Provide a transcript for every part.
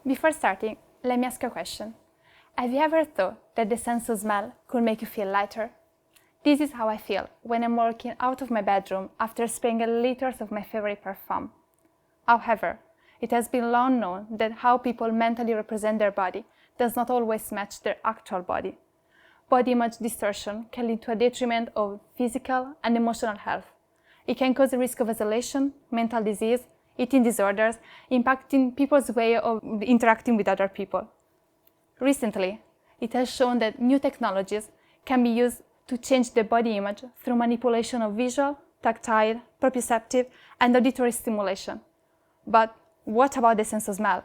Before starting, let me ask a question. Have you ever thought that the sense of smell could make you feel lighter? This is how I feel when I'm walking out of my bedroom after spraying liters of my favorite perfume. However, it has been long known that how people mentally represent their body does not always match their actual body. Body image distortion can lead to a detriment of physical and emotional health. It can cause a risk of isolation, mental disease, eating disorders, impacting people's way of interacting with other people. Recently, it has shown that new technologies can be used to change the body image through manipulation of visual, tactile, proprioceptive, and auditory stimulation. But what about the sense of smell?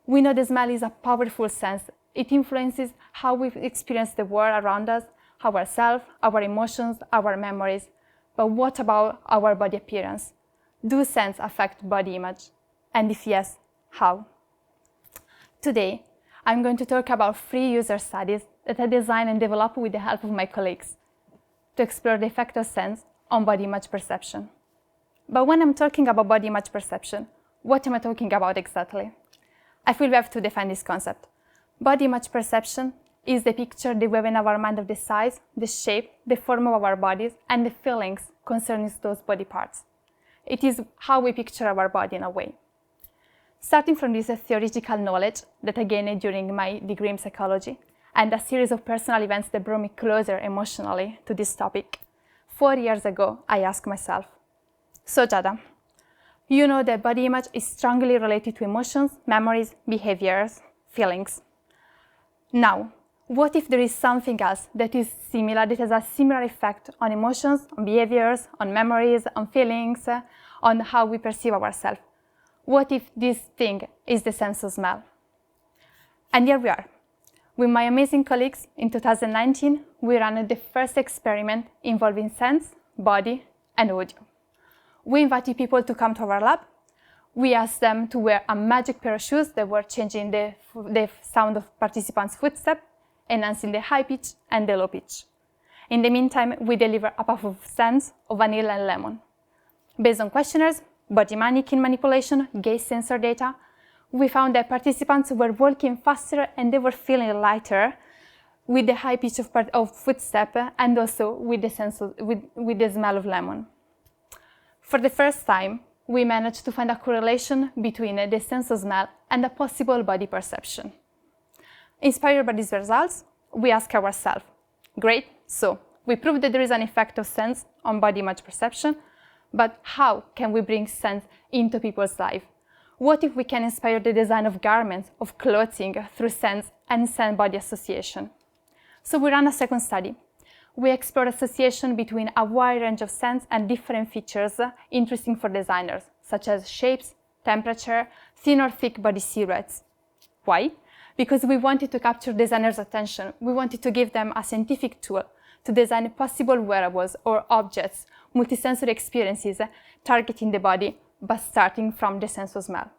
We know that smell is a powerful sense. It influences how we experience the world around us, ourselves, our emotions, our memories. But what about our body appearance? Do scents affect body image? And if yes, how? Today, I'm going to talk about 3 user studies that I designed and developed with the help of my colleagues to explore the effect of scents on body image perception. But when I'm talking about body image perception, what am I talking about exactly? I feel we have to define this concept. Body image perception is the picture that we have in our mind of the size, the shape, the form of our bodies, and the feelings concerning those body parts. It is how we picture our body in a way. Starting from this theoretical knowledge that I gained during my degree in psychology, and a series of personal events that brought me closer emotionally to this topic, 4 years ago, I asked myself, so Giada, you know that body image is strongly related to emotions, memories, behaviors, feelings. Now, what if there is something else that is similar, that has a similar effect on emotions, on behaviors, on memories, on feelings, on how we perceive ourselves? What if this thing is the sense of smell? And here we are. With my amazing colleagues, in 2019, we ran the first experiment involving sense, body, and audio. We invited people to come to our lab. We asked them to wear a magic pair of shoes that were changing the sound of participants' footsteps, enhancing the high pitch and the low pitch. In the meantime, we delivered a puff of scents of vanilla and lemon. Based on questionnaires, body mannequin manipulation, gaze sensor data, we found that participants were walking faster and they were feeling lighter with the high pitch of footstep and also with the smell of lemon. For the first time, we managed to find a correlation between the sense of smell and a possible body perception. Inspired by these results, we asked ourselves, great, so we proved that there is an effect of scents on body image perception, but how can we bring scents into people's life? What if we can inspire the design of garments, of clothing through scents and scent-body association? So we ran a second study. We explored association between a wide range of scents and different features interesting for designers, such as shapes, temperature, thin or thick body silhouettes. Why? Because we wanted to capture designers' attention. We wanted to give them a scientific tool to design possible wearables or objects, multisensory experiences targeting the body, but starting from the sense of smell.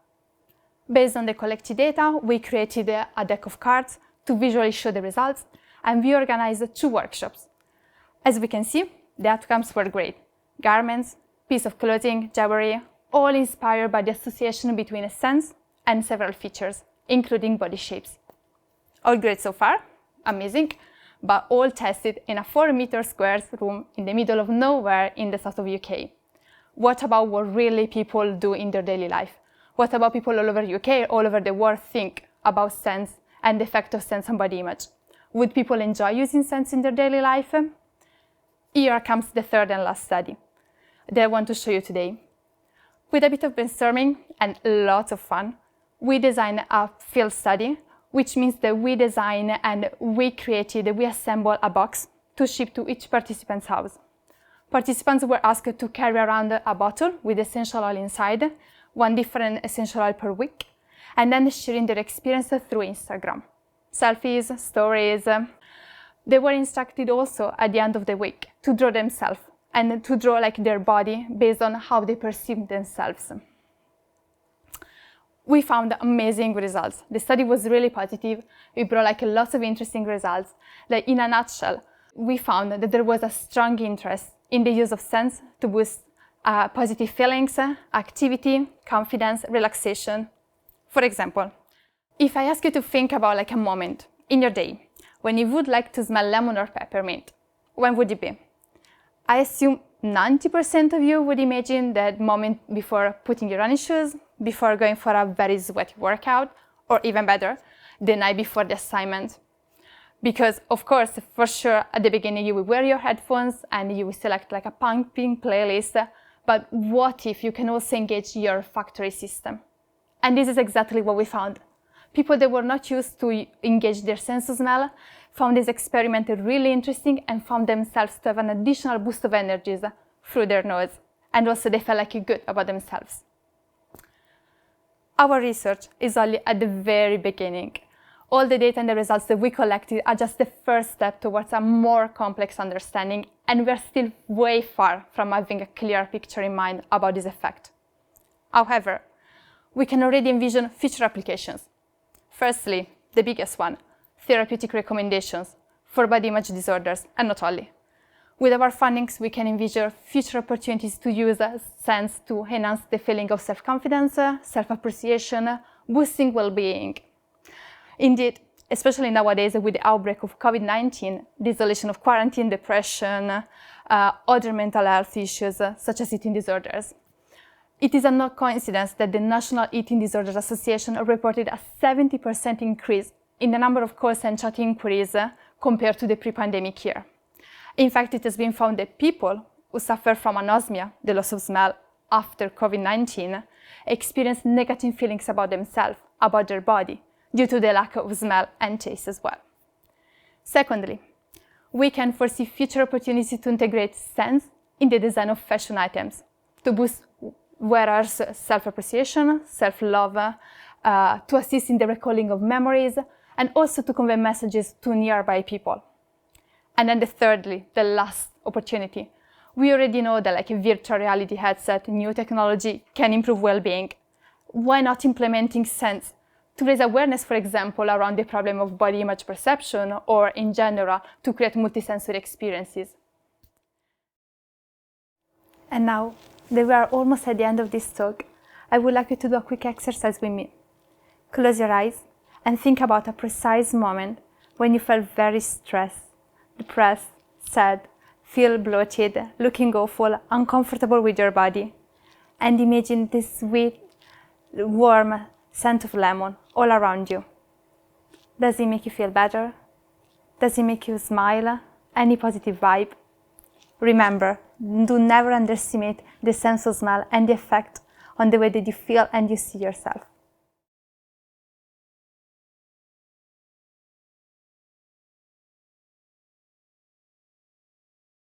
Based on the collected data, we created a deck of cards to visually show the results, and we organized 2 workshops. As we can see, the outcomes were great. Garments, piece of clothing, jewelry, all inspired by the association between a sense and several features, including body shapes. All great so far, amazing, but all tested in a 4-meter square room in the middle of nowhere in the south of UK. What about what really people do in their daily life? What about people all over UK, all over the world think about scents and the effect of scents on body image? Would people enjoy using scents in their daily life? Here comes the third and last study that I want to show you today. With a bit of brainstorming and lots of fun, we designed a field study, which means that we design and we assemble a box to ship to each participant's house. Participants were asked to carry around a bottle with essential oil inside, 1 different essential oil per week, and then sharing their experience through Instagram. Selfies, stories. They were instructed also at the end of the week to draw themselves and to draw their body based on how they perceive themselves. We found amazing results. The study was really positive. We brought lots of interesting results. In a nutshell, we found that there was a strong interest in the use of scents to boost positive feelings, activity, confidence, relaxation. For example, If I ask you to think about like a moment in your day when you would like to smell lemon or peppermint, when would it be? I assume 90% of you would imagine that moment before putting your running shoes, before going for a very sweaty workout, or even better, the night before the assignment. Because, of course, for sure, at the beginning you will wear your headphones and you will select like a pumping playlist, but what if you can also engage your factory system? And this is exactly what we found. People that were not used to engage their sense of smell found this experiment really interesting and found themselves to have an additional boost of energies through their nose. And also they felt like good about themselves. Our research is only at the very beginning. All the data and the results that we collected are just the first step towards a more complex understanding, and we're still way far from having a clear picture in mind about this effect. However, we can already envision future applications. Firstly, the biggest one, therapeutic recommendations for body image disorders, and not only. With our findings, we can envision future opportunities to use scents to enhance the feeling of self-confidence, self-appreciation, boosting well-being. Indeed, especially nowadays with the outbreak of COVID-19, the isolation of quarantine, depression, other mental health issues such as eating disorders. It is no coincidence that the National Eating Disorders Association reported a 70% increase in the number of calls and chat inquiries compared to the pre-pandemic year. In fact, it has been found that people who suffer from anosmia, the loss of smell, after COVID-19 experience negative feelings about themselves, about their body, due to the lack of smell and taste as well. Secondly, we can foresee future opportunities to integrate scents in the design of fashion items to boost wearers' self-appreciation, self-love, to assist in the recalling of memories, and also to convey messages to nearby people. And then thirdly, the last opportunity. We already know that like a virtual reality headset, new technology can improve well-being. Why not implementing scents to raise awareness, for example, around the problem of body image perception, or in general, to create multisensory experiences? And now that we are almost at the end of this talk, I would like you to do a quick exercise with me. Close your eyes and think about a precise moment when you felt very stressed, depressed, sad, feel bloated, looking awful, uncomfortable with your body. And imagine this sweet, warm scent of lemon all around you. Does it make you feel better? Does it make you smile? Any positive vibe? Remember, do never underestimate the sense of smell and the effect on the way that you feel and you see yourself.